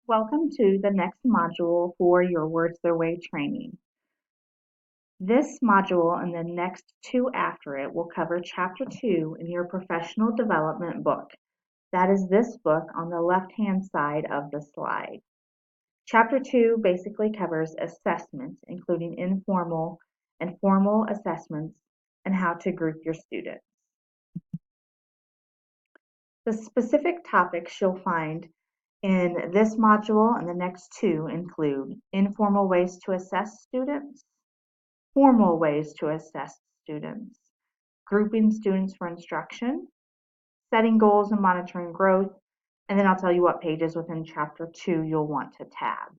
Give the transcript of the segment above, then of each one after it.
Welcome to the next module for your Words Their Way training. This module and the next two after it will cover Chapter 2 in your professional development book. That is this book on the left-hand side of the slide. Chapter 2 basically covers assessments, including informal and formal assessments, and how to group your students. The specific topics you'll find in this module and the next two include informal ways to assess students, formal ways to assess students, grouping students for instruction, setting goals and monitoring growth, and then I'll tell you what pages within Chapter 2 you'll want to tab.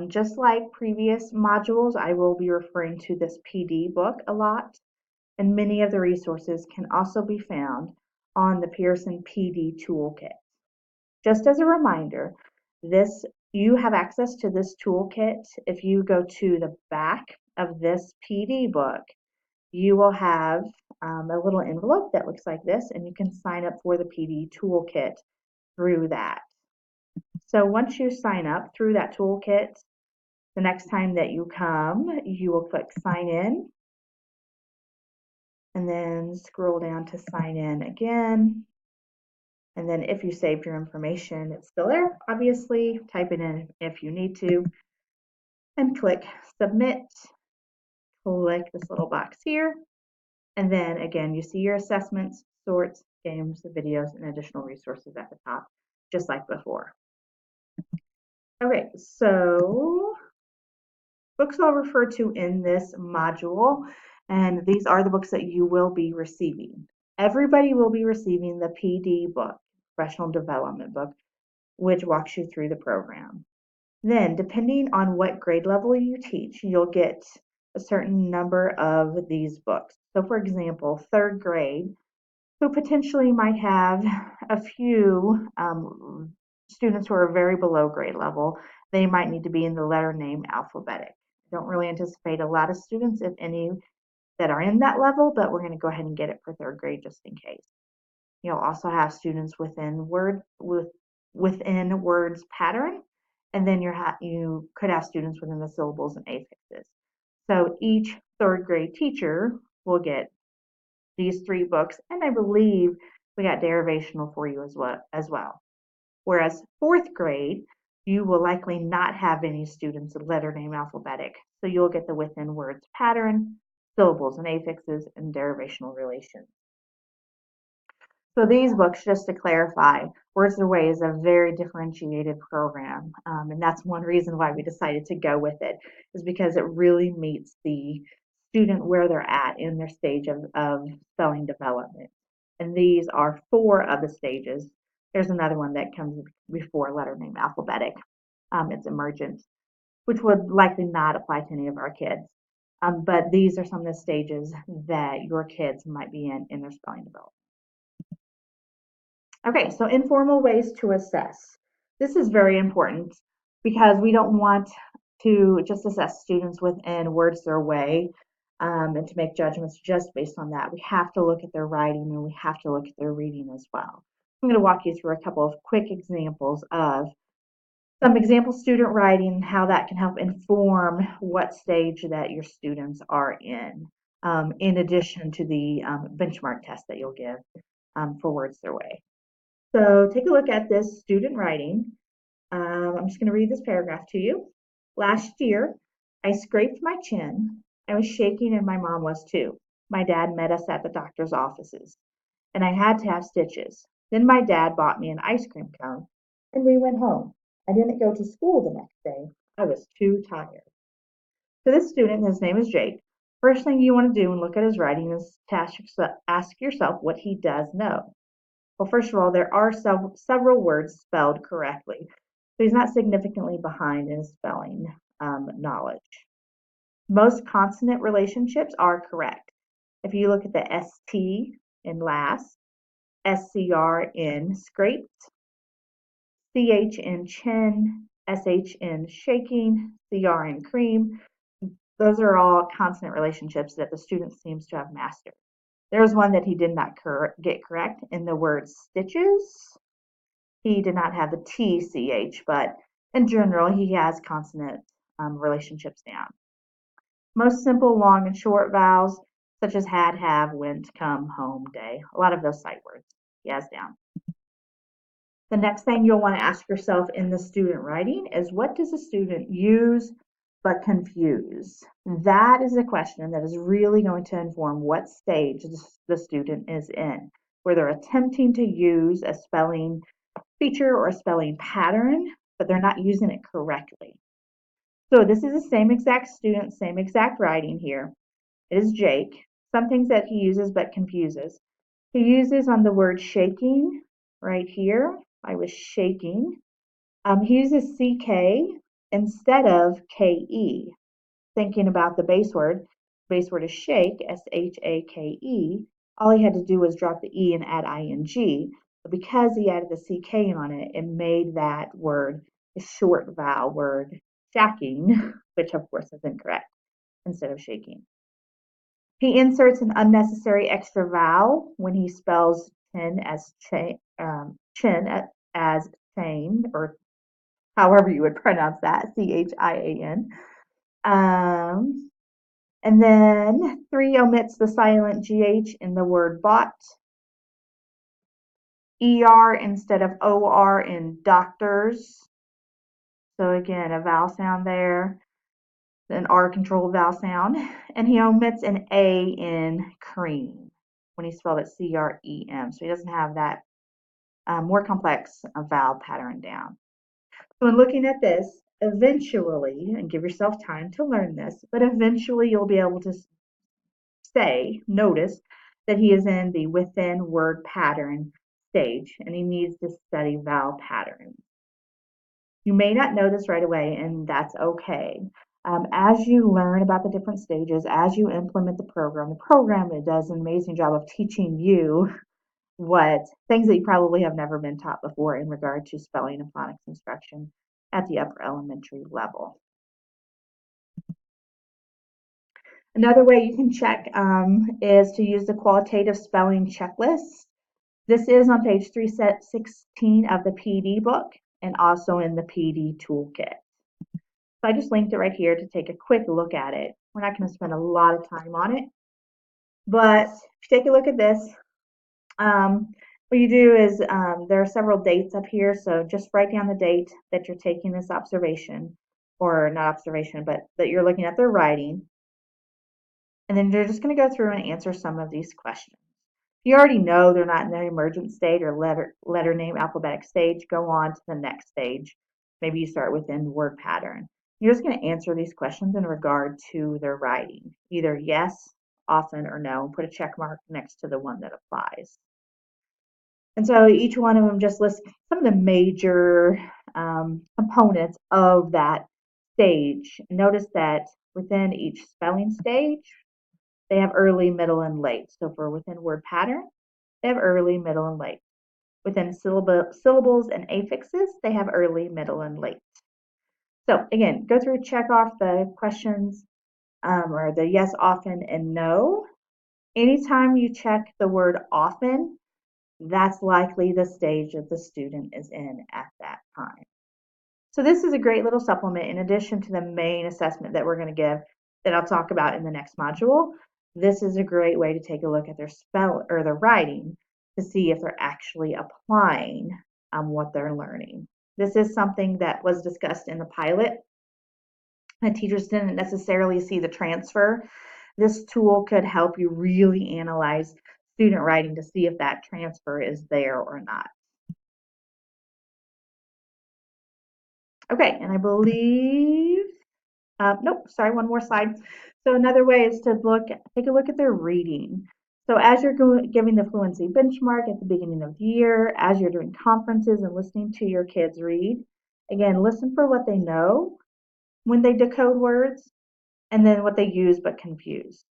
Just like previous modules, I will be referring to this PD book a lot, and many of the resources can also be found on the Pearson PD Toolkit. Just as a reminder, you have access to this toolkit. If you go to the back of this PD book, you will have a little envelope that looks like this, and you can sign up for the PD toolkit through that. So once you sign up through that toolkit, the next time that you come, you will click sign in and then scroll down to sign in again. And then if you saved your information, it's still there. Obviously, type it in if you need to and click submit. Click this little box here. And then again, you see your assessments, sorts, games, videos, and additional resources at the top, just like before. Okay, so books I'll refer to in this module, and these are the books that you will be receiving. Everybody will be receiving the PD book, Professional Development book, which walks you through the program. Then, depending on what grade level you teach, you'll get a certain number of these books. So, for example, third grade, who potentially might have a few students who are very below grade level, they might need to be in the letter name alphabetic. I don't really anticipate a lot of students, if any, that are in that level, but we're going to go ahead and get it for third grade just in case. You'll also have students within words pattern, and then you could have students within the syllables and affixes. So each third grade teacher will get these three books, and I believe we got derivational for you as well. Whereas fourth grade, you will likely not have any students of letter name alphabetic, so you'll get the within words pattern, syllables and affixes, and derivational relations. So these books, just to clarify, Words Their Way is a very differentiated program, and that's one reason why we decided to go with it, is because it really meets the student where they're at in their stage of spelling development. And these are 4 of the stages. There's another one that comes before letter name alphabetic. It's emergent, which would likely not apply to any of our kids. But these are some of the stages that your kids might be in their spelling development. Okay, so informal ways to assess. This is very important because we don't want to just assess students within Words Their Way and to make judgments just based on that. We have to look at their writing and we have to look at their reading as well. I'm going to walk you through a couple of quick examples of some example student writing and how that can help inform what stage that your students are in addition to the benchmark test that you'll give for Words Their Way. So take a look at this student writing. I'm just going to read this paragraph to you. Last year, I scraped my chin. I was shaking and my mom was too. My dad met us at the doctor's offices, and I had to have stitches. Then my dad bought me an ice cream cone, and we went home. I didn't go to school the next day. I was too tired. So this student, his name is Jake. First thing you want to do when look at his writing is to ask yourself what he does know. Well, first of all, there are several words spelled correctly, so he's not significantly behind in his spelling knowledge. Most consonant relationships are correct. If you look at the ST in last, SCR in scraped, CH in chin, SH in shaking, CR in cream, those are all consonant relationships that the student seems to have mastered. There's one that he did not get correct in the word stitches. he did not have the TCH, but in general, he has consonant relationships down. Most simple long and short vowels, such as had, have, went, come, home, day, a lot of those sight words he has down. The next thing you'll want to ask yourself in the student writing is, what does a student use but confuse? That is a question that is really going to inform what stage the student is in, where they're attempting to use a spelling feature or a spelling pattern, but they're not using it correctly. So this is the same exact student, same exact writing here. It is Jake. Some things that he uses but confuses. He uses on the word shaking right here. I was shaking. He uses CK instead of KE. Thinking about the base word is shake, SHAKE. All he had to do was drop the E and add ING. But because he added the CK on it, it made that word a short vowel word, shacking, which of course is incorrect, instead of shaking. He inserts an unnecessary extra vowel when he spells chin as chain, as chain, or however you would pronounce that, CHIAN. And then 3 omits the silent GH in the word bought. ER instead of OR in doctors. So again, a vowel sound there, an R controlled vowel sound. And he omits an A in cream when he spelled it CREM. So he doesn't have that more complex vowel pattern down. So in looking at this, eventually, and give yourself time to learn this, but eventually you'll be able to notice that he is in the within word pattern stage and he needs to study vowel patterns. You may not know this right away, and that's okay. As you learn about the different stages, as you implement the program it does an amazing job of teaching you what things that you probably have never been taught before in regard to spelling and phonics instruction at the upper elementary level. Another way you can check is to use the qualitative spelling checklist. This is on page 316 of the PD book and also in the PD toolkit. So I just linked it right here to take a quick look at it. We're not going to spend a lot of time on it, but if you take a look at this, what you do is there are several dates up here, so just write down the date that you're taking this observation, or not observation, but that you're looking at their writing. And then you're just going to go through and answer some of these questions. If you already know they're not in the emergent stage or letter name alphabetic stage, go on to the next stage. Maybe you start within word pattern. You're just going to answer these questions in regard to their writing, either yes, often, or no, and put a check mark next to the one that applies. And so each one of them just lists some of the major components of that stage. Notice that within each spelling stage, they have early, middle, and late. So for within word pattern, they have early, middle, and late. Within syllables and affixes, they have early, middle, and late. So again, go through, check off the questions or the yes, often, and no. Anytime you check the word often, that's likely the stage that the student is in at that time. So this is a great little supplement in addition to the main assessment that we're going to give that I'll talk about in the next module. This is a great way to take a look at their spell or their writing to see if they're actually applying what they're learning. This is something that was discussed in the pilot. The teachers didn't necessarily see the transfer. This tool could help you really analyze student writing to see if that transfer is there or not. Okay, and I believe, nope, sorry, one more slide. So another way is to take a look at their reading. So as you're giving the fluency benchmark at the beginning of the year, as you're doing conferences and listening to your kids read, again, listen for what they know when they decode words, and then what they use but confuse.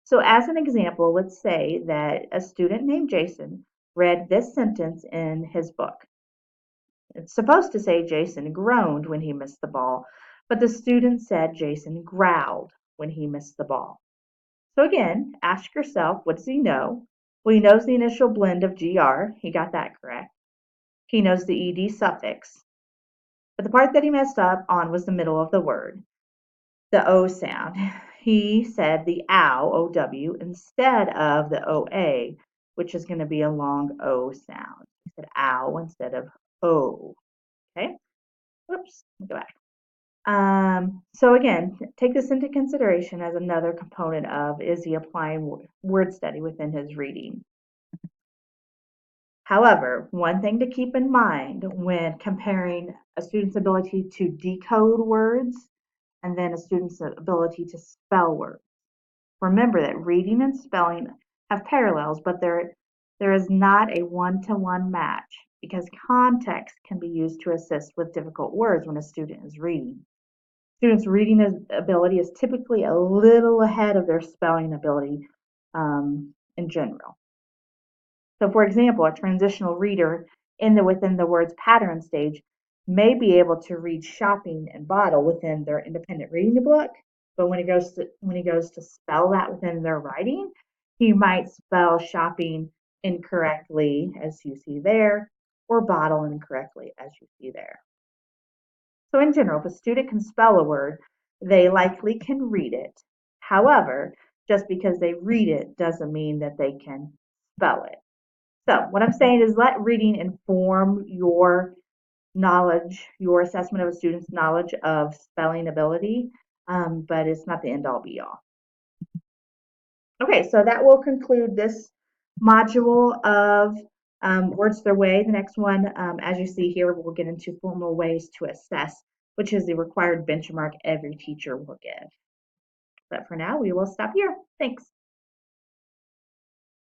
So as an example, let's say that a student named Jason read this sentence in his book. It's supposed to say Jason groaned when he missed the ball, but the student said Jason growled when he missed the ball. So again, ask yourself, what does he know? Well, he knows the initial blend of GR. He got that correct. He knows the ed suffix, but the part that he messed up on was the middle of the word, the O sound. He said the ow, O-W, instead of the O-A, which is going to be a long O sound. He said ow instead of O. Okay. Whoops. Let me go back. So again, take this into consideration as another component of, is he applying word study within his reading? However, one thing to keep in mind when comparing a student's ability to decode words and then a student's ability to spell words. Remember that reading and spelling have parallels, but there is not a one-to-one match because context can be used to assist with difficult words when a student is reading. Students' reading ability is typically a little ahead of their spelling ability in general. So, for example, a transitional reader within the words pattern stage may be able to read shopping and bottle within their independent reading book, but when he goes to spell that within their writing, he might spell shopping incorrectly, as you see there, or bottle incorrectly, as you see there. So in general, if a student can spell a word, they likely can read it. However, just because they read it doesn't mean that they can spell it. So what I'm saying is let reading inform your knowledge, your assessment of a student's knowledge of spelling ability, but it's not the end all be all. Okay, so that will conclude this module of Words Their Way. The next one, as you see here, we'll get into formal ways to assess, which is the required benchmark every teacher will give. But for now, we will stop here. Thanks.